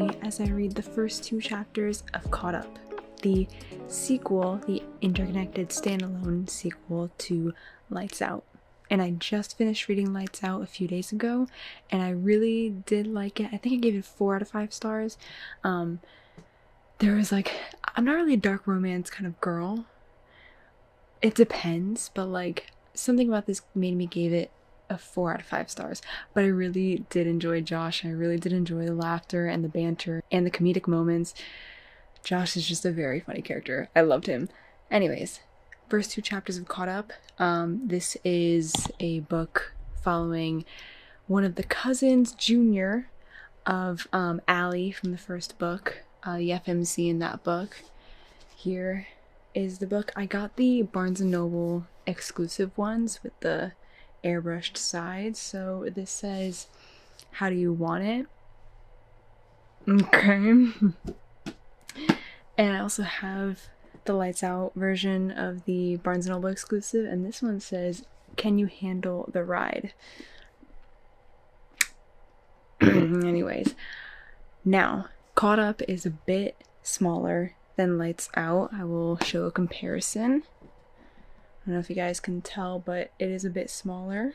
me as I read the first 2 chapters of Caught Up, the sequel, the interconnected standalone sequel to Lights Out. And I just finished reading Lights Out a few days ago, and I really did like it. I think I gave it 4 out of 5 stars. There was like, I'm not really a dark romance kind of girl. It depends, but like something about this made me give it a 4 out of 5 stars. But I really did enjoy Josh. I really did enjoy the laughter and the banter and the comedic moments. Josh is just a very funny character. I loved him. Anyways, first 2 chapters of Caught Up. This is a book following one of the cousins, Junior, of Allie from the first book, the FMC in that book. Here is the book. I got the Barnes & Noble exclusive ones with the airbrushed sides. So this says, how do you want it? Okay. And I also have the Lights Out version of the Barnes & Noble exclusive, and this one says, can you handle the ride? Anyways, now, Caught Up is a bit smaller than Lights Out. I will show a comparison. I don't know if you guys can tell, but it is a bit smaller.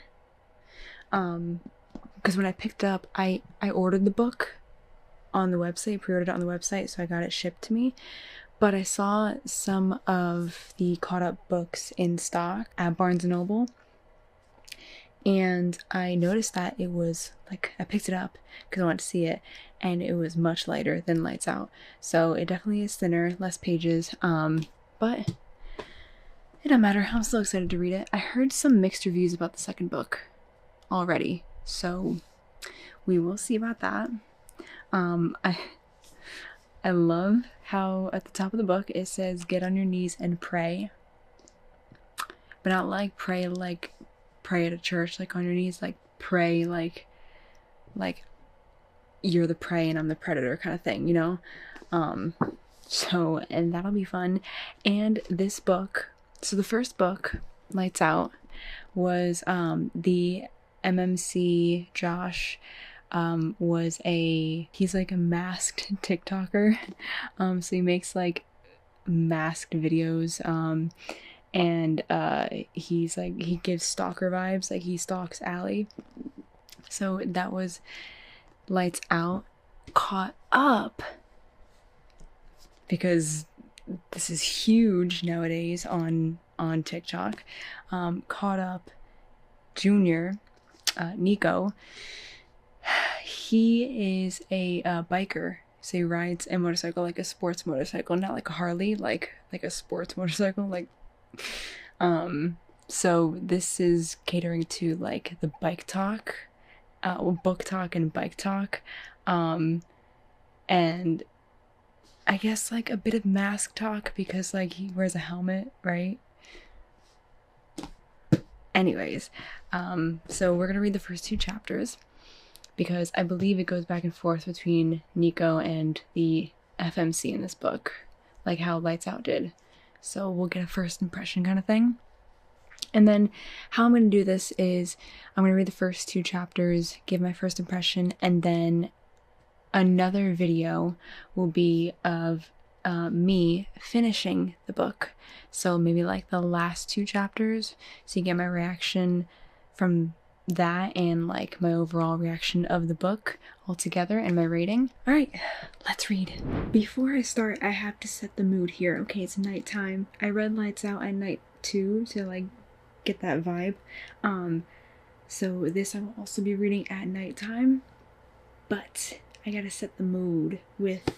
Because when I picked it up, I ordered the book on the website, pre-ordered it on the website, so I got it shipped to me. But I saw some of the Caught Up books in stock at Barnes & Noble, and I noticed that it was, like, I picked it up because I wanted to see it, and it was much lighter than Lights Out. So it definitely is thinner, less pages, but it don't matter. I'm still excited to read it. I heard some mixed reviews about the second book already, so we will see about that. I love how at the top of the book it says, get on your knees and pray. But not like pray at a church, like on your knees, like pray like you're the prey and I'm the predator kind of thing, you know? So, and that'll be fun. And this book, so the first book, Lights Out, was the MMC Josh he's like a masked TikToker. So he makes like masked videos, and he's like, he gives stalker vibes, like he stalks Allie. So that was Lights Out. Caught Up, because this is huge nowadays on TikTok. Caught Up Junior, Nico, he is a biker. So he rides a motorcycle, like a sports motorcycle, not like a Harley, like a sports motorcycle, like so this is catering to like the bike talk, book talk and bike talk, and I guess like a bit of mask talk because like he wears a helmet, right? Anyways, so we're gonna read the first 2 chapters because I believe it goes back and forth between Nico and the FMC in this book, like how Lights Out did. So we'll get a first impression kind of thing. And then how I'm going to do this is I'm going to read the first 2 chapters, give my first impression, and then another video will be of me finishing the book. So maybe like the last 2 chapters, so you get my reaction from that and like my overall reaction of the book altogether and my rating. All right, let's read. Before I start, I have to set the mood here. Okay, it's nighttime. I read Lights Out at night too to like get that vibe. So this I will also be reading at nighttime, but I gotta set the mood with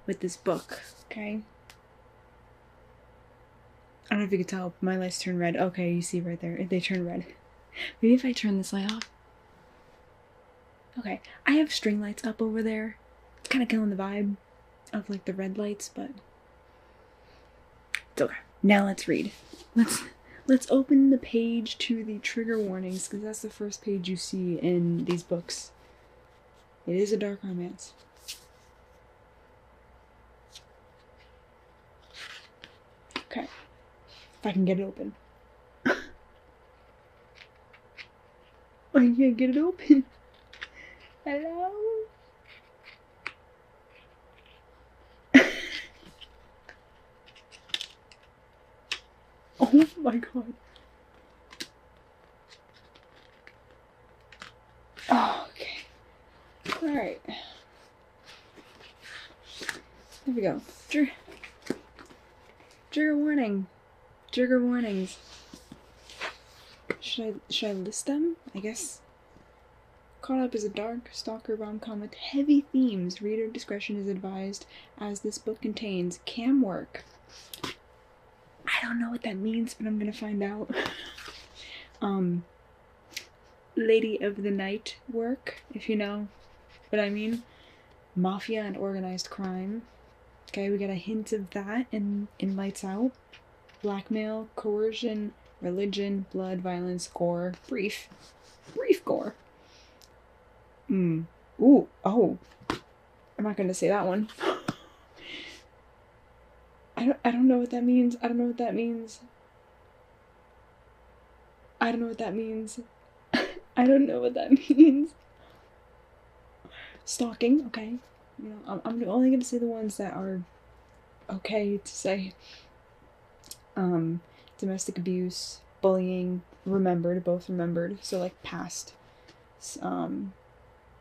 this book, okay? I don't know if you can tell, my lights turn red. Okay, you see right there, they turn red. Maybe if I turn this light off. Okay, I have string lights up over there. It's kind of killing the vibe of like the red lights, but it's okay. Now let's read. Let's open the page to the trigger warnings, because that's the first page you see in these books. It is a dark romance. Okay, if I can get it open. I can't get it open. Hello? Oh my god. Oh, okay. Alright. There we go. Trigger warning. Trigger warnings. Should I list them? I guess. Caught Up is a dark stalker rom-com with heavy themes. Reader discretion is advised, as this book contains cam work. I don't know what that means, but I'm gonna find out. Lady of the Night work, if you know what I mean. Mafia and organized crime. Okay, we got a hint of that in Lights Out. Blackmail, coercion, religion, blood, violence, gore, brief gore. Ooh, oh. I'm not gonna say that one. I don't know what that means. I don't know what that means. I don't know what that means. I don't know what that means. Stalking, okay. You know, I'm only gonna say the ones that are okay to say. Domestic abuse, bullying, both remembered. So like past,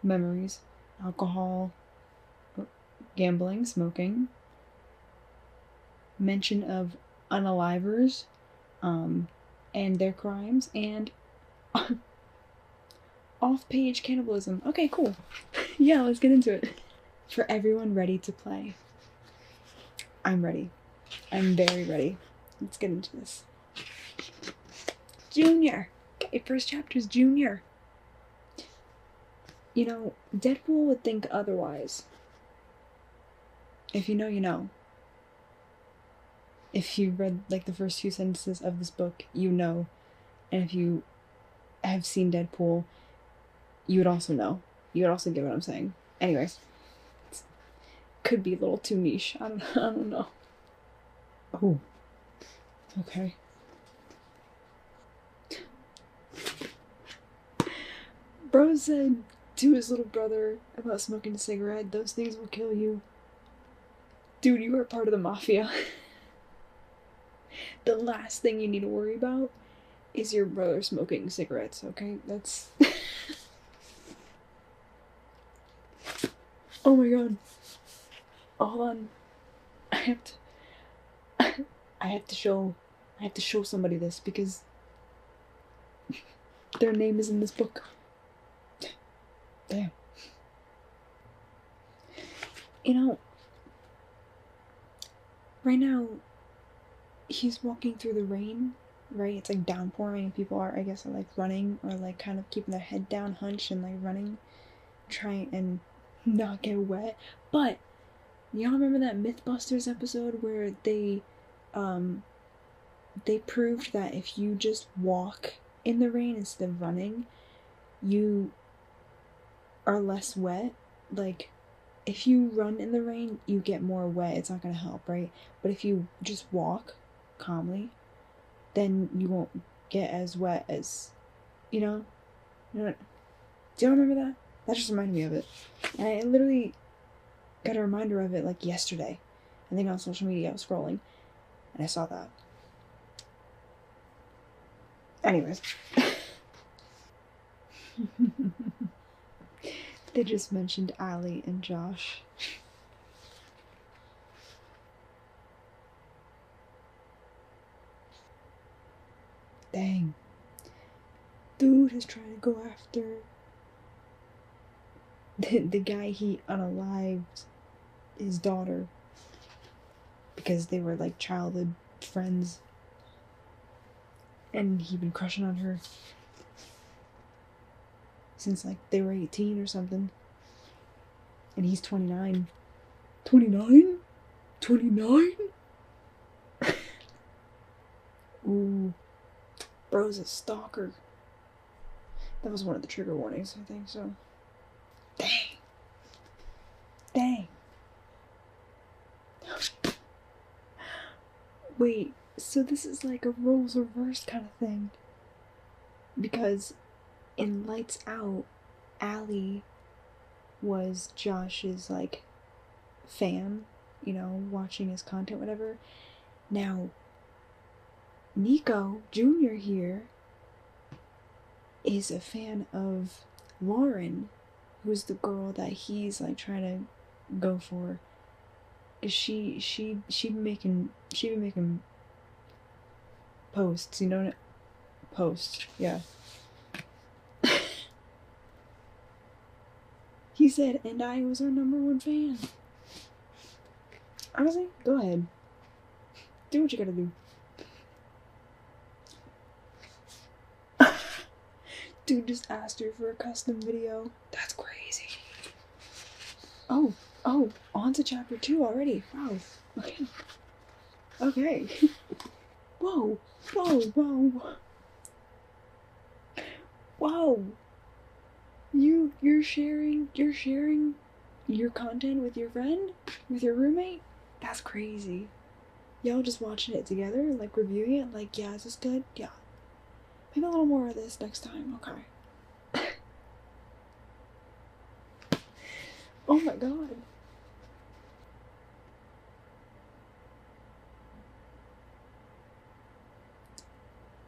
memories, alcohol, gambling, smoking, mention of unalivers, and their crimes, and off-page cannibalism. Okay, cool. Yeah, let's get into it. For everyone ready to play. I'm ready. I'm very ready. Let's get into this. Junior. Okay, first chapter's Junior. You know, Deadpool would think otherwise. If you know, you know. If you read, like, the first few sentences of this book, you know. And if you have seen Deadpool, you would also know. You would also get what I'm saying. Anyways. Could be a little too niche. I don't know. Oh. Okay. Bro said to his little brother about smoking a cigarette, those things will kill you. Dude, you are part of the mafia. The last thing you need to worry about is your brother smoking cigarettes, okay? That's... Oh my god. Hold on. I have to show somebody this because their name is in this book. Damn. You know, right now, he's walking through the rain, right? It's like downpouring and people are, I guess, like running or like kind of keeping their head down, hunched and like running, trying and not get wet. But y'all remember that Mythbusters episode where they proved that if you just walk in the rain instead of running, you are less wet? Like, if you run in the rain, you get more wet. It's not gonna help, right? But if you just walk calmly, then you won't get as wet as, you know? Do you remember that? That just reminded me of it. And I literally got a reminder of it like yesterday. I think on social media I was scrolling and I saw that. Anyways. They just mentioned Allie and Josh. Dang. Dude is trying to go after the guy he unalived his daughter because they were like childhood friends and he'd been crushing on her since like they were 18 or something, and he's 29. 29? Ooh, bro's a stalker. That was one of the trigger warnings, I think, so. Dang. Wait, so this is like a roles reversed kind of thing. Because in Lights Out, Allie was Josh's, like, fan, you know, watching his content, whatever. Now, Nico Jr. here is a fan of Lauren, who's the girl that he's like trying to go for. Cause she been making posts, you know, posts, yeah. He said, and I was our #1 fan. Honestly, go ahead. Do what you gotta do. Dude just asked her for a custom video. That's crazy. Oh, on to chapter 2 already. Wow. Okay. Okay. Whoa. You're sharing your content with your friend? With your roommate? That's crazy. Y'all just watching it together, like reviewing it, like, yeah, is this good? Yeah. Maybe a little more of this next time, okay. Oh my god.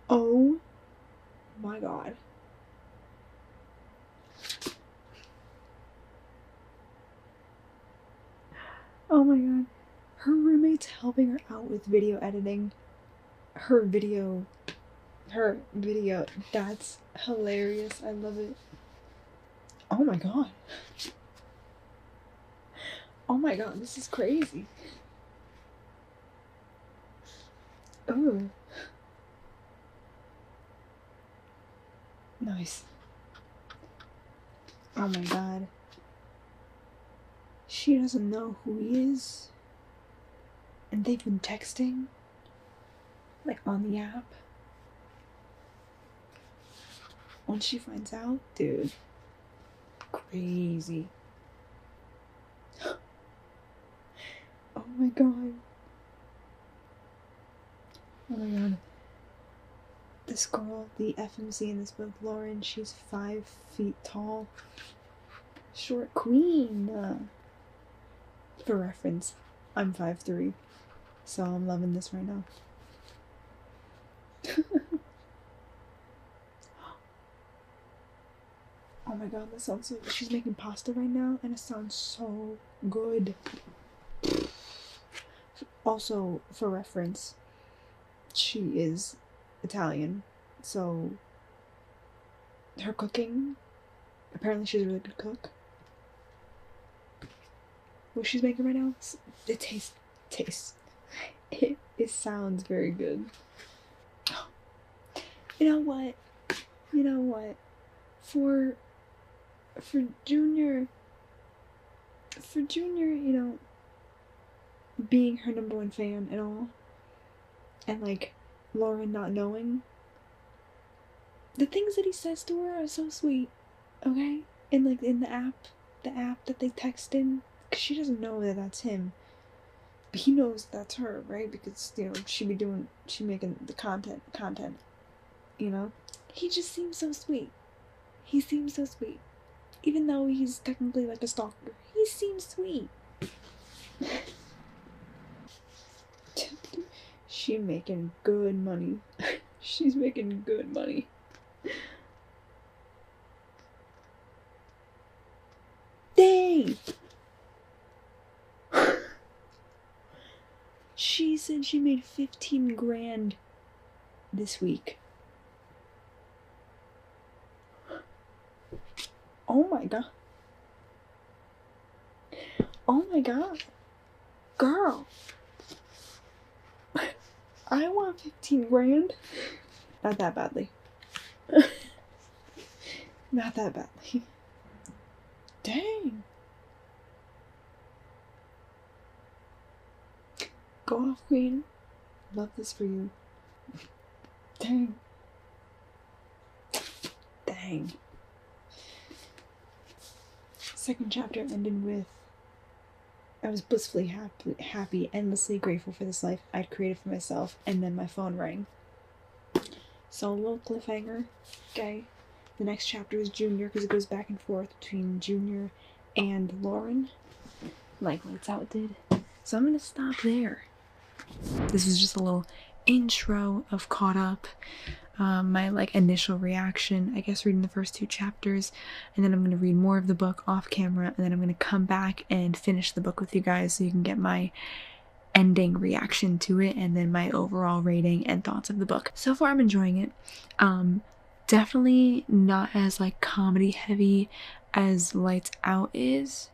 Oh my god. Oh my god. Her roommate's helping her out with video editing. Her video. That's hilarious. I love it. Oh my god. Oh my god, this is crazy. Oh. Nice. Oh my god. She doesn't know who he is. And they've been texting. Like on the app. Once she finds out, dude. Crazy. Oh my god. Oh my god. This girl, the FMC in this book, Lauren, she's 5 feet tall. Short queen. For reference, I'm 5'3", so I'm loving this right now. Oh my god, that sounds so good. She's making pasta right now, and it sounds so good. Also, for reference, she is Italian, so her cooking, apparently she's a really good cook. What she's making right now, it tastes. It sounds very good. You know what? For Junior, you know, being her #1 fan and all, and like Lauren not knowing, the things that he says to her are so sweet, okay? And like in the app that they text in, because she doesn't know that that's him, but he knows that's her, right? Because, you know, she making the content, you know? He just seems so sweet. He seems so sweet. Even though he's technically like a stalker, he seems sweet. She making good money. She's making good money. Dang! She said she made 15 grand this week. Oh my god. Oh my god. Girl. I want 15 grand. Not that badly. Not that badly. Dang. Go off, queen. Love this for you. Dang. Dang. Second chapter ended with, I was blissfully happy, endlessly grateful for this life I'd created for myself, and then my phone rang. So a little cliffhanger, okay? The next chapter is Junior, because it goes back and forth between Junior and Lauren, like Lights Out did. So I'm gonna stop there. This was just a little intro of Caught Up, my like initial reaction, I guess, reading the first 2 chapters, and then I'm going to read more of the book off camera, and then I'm going to come back and finish the book with you guys so you can get my ending reaction to it and then my overall rating and thoughts of the book. So far I'm enjoying it. Definitely not as like comedy heavy as Lights Out is,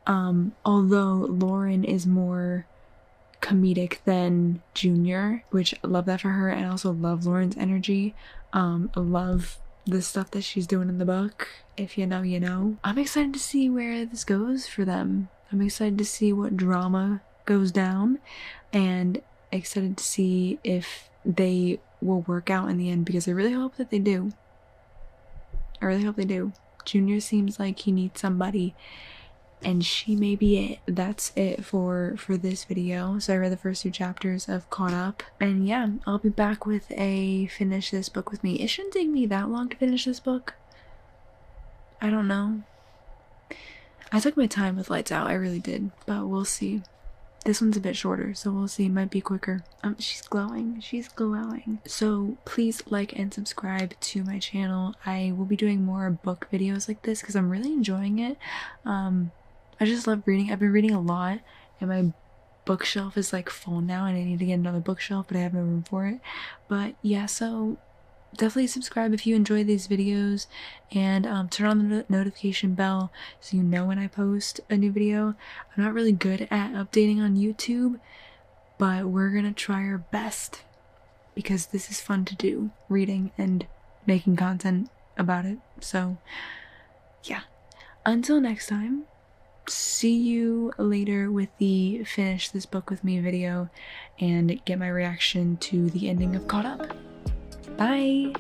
although Lauren is more comedic than Junior, which I love that for her, and I also love Lauren's energy. I love the stuff that she's doing in the book. If you know, you know. I'm excited to see where this goes for them. I'm excited to see what drama goes down, and excited to see if they will work out in the end, because I really hope that they do. I really hope they do. Junior seems like he needs somebody, and she may be it. That's it for this video. So I read the first 2 chapters of Caught Up, and yeah, I'll be back with a finish this book with me. It shouldn't take me that long to finish this book. I don't know. I took my time with Lights Out, I really did, but we'll see. This one's a bit shorter, so we'll see. It might be quicker. She's glowing. She's glowing. So please like and subscribe to my channel. I will be doing more book videos like this because I'm really enjoying it. I just love reading. I've been reading a lot, and my bookshelf is like full now, and I need to get another bookshelf, but I have no room for it. But yeah, so definitely subscribe if you enjoy these videos, and turn on the notification bell so you know when I post a new video. I'm not really good at updating on YouTube, but we're gonna try our best because this is fun to do, reading and making content about it. So yeah, until next time, see you later with the finish this book with me video and get my reaction to the ending of Caught Up. Bye!